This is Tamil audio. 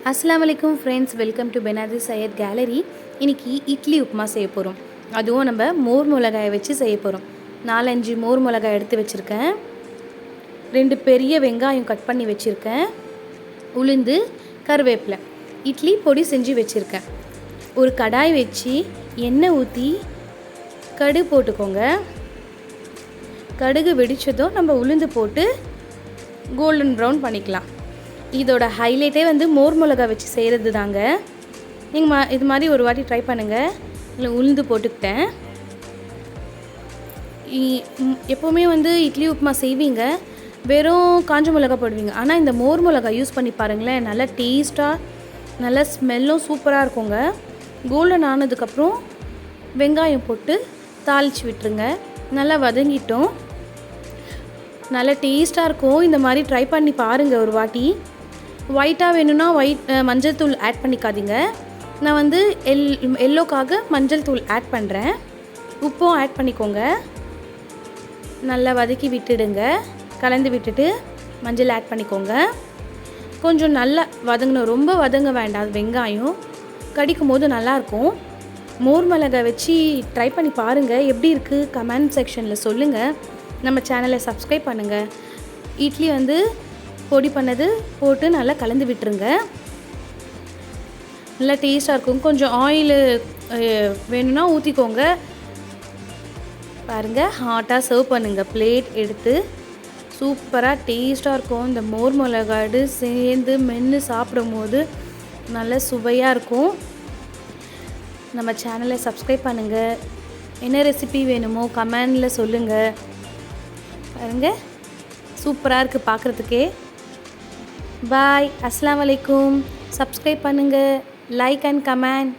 அஸ்ஸலாமு அலைக்கும் friends, welcome to Benadi Syed gallery. இன்றைக்கி இட்லி உப்புமா செய்ய போகிறோம். அதுவும் நம்ம மோர் மிளகாயை வச்சு செய்ய போகிறோம். 4-5 மோர் மிளகாய் எடுத்து வச்சுருக்கேன். 2 பெரிய வெங்காயம் கட் பண்ணி வச்சுருக்கேன். உளுந்து, கருவேப்பிலை, இட்லி பொடி செஞ்சு வச்சுருக்கேன். ஒரு கடாய் வச்சு எண்ணெய் ஊற்றி கடுகு போட்டுக்கோங்க. கடுகு வெடித்ததும் நம்ம உளுந்து போட்டு கோல்டன் ப்ரௌன் பண்ணிக்கலாம். இதோட ஹைலைட்டே மோர் மிளகா வச்சு செய்கிறது தாங்க. நீங்கள் இது மாதிரி ஒரு வாட்டி ட்ரை பண்ணுங்கள். இல்லை உளுந்து போட்டுக்கிட்டேன். எப்போவுமே இட்லி உப்புமா செய்வீங்க, வெறும் காஞ்ச மிளகா போடுவீங்க. ஆனால் இந்த மோர் மிளகா யூஸ் பண்ணி பாருங்களேன், நல்லா டேஸ்ட்டாக, நல்லா ஸ்மெல்லும் சூப்பராக இருக்குங்க. கோல்டன் ஆனதுக்கப்புறம் வெங்காயம் போட்டு தாளித்து விட்டுருங்க. நல்லா வதங்கிட்டோம், நல்லா டேஸ்ட்டாக இருக்கும். இந்த மாதிரி ட்ரை பண்ணி பாருங்கள் ஒரு வாட்டி. ஒயிட்டாக வேணும்னா மஞ்சள் தூள் ஆட் பண்ணிக்காதீங்க. நான் எல்லோக்காக மஞ்சள் தூள் ஆட் பண்ணுறேன். உப்பும் ஆட் பண்ணிக்கோங்க. நல்லா வதக்கி விட்டுடுங்க. கலந்து விட்டுட்டு மஞ்சள் ஆட் பண்ணிக்கோங்க. கொஞ்சம் நல்லா வதங்கணும், ரொம்ப வதங்க வேண்டாம். வெங்காயம் கடிக்கும் போது நல்லாயிருக்கும். மோர் மிளகாய் வச்சு ட்ரை பண்ணி பாருங்கள். எப்படி இருக்குது கமெண்ட் செக்ஷனில் சொல்லுங்கள். நம்ம சேனலை சப்ஸ்கிரைப் பண்ணுங்கள். இட்லி பொடி பண்ணது போட்டு நல்லா கலந்து விட்டுருங்க. நல்லா டேஸ்ட்டாக இருக்கும். கொஞ்சம் ஆயில் வேணும்னா ஊற்றிக்கோங்க. பாருங்கள், ஹாட்டாக சர்வ் பண்ணுங்கள். பிளேட் எடுத்து சூப்பராக டேஸ்ட்டாக இருக்கும். இந்த மோர் மிளகாடு சேர்ந்து மென்று சாப்பிடும் போது நல்ல சுவையாக இருக்கும். நம்ம சேனலை சப்ஸ்கிரைப் பண்ணுங்கள். என்ன ரெசிபி வேணுமோ கமெண்டில் சொல்லுங்கள். பாருங்கள், சூப்பராக இருக்குது பார்க்குறதுக்கே. பாய், அஸ்ஸலாமு அலைக்கும். சப்ஸ்கிரைப் பண்ணுங்கள், லைக் அண்ட் கமெண்ட்.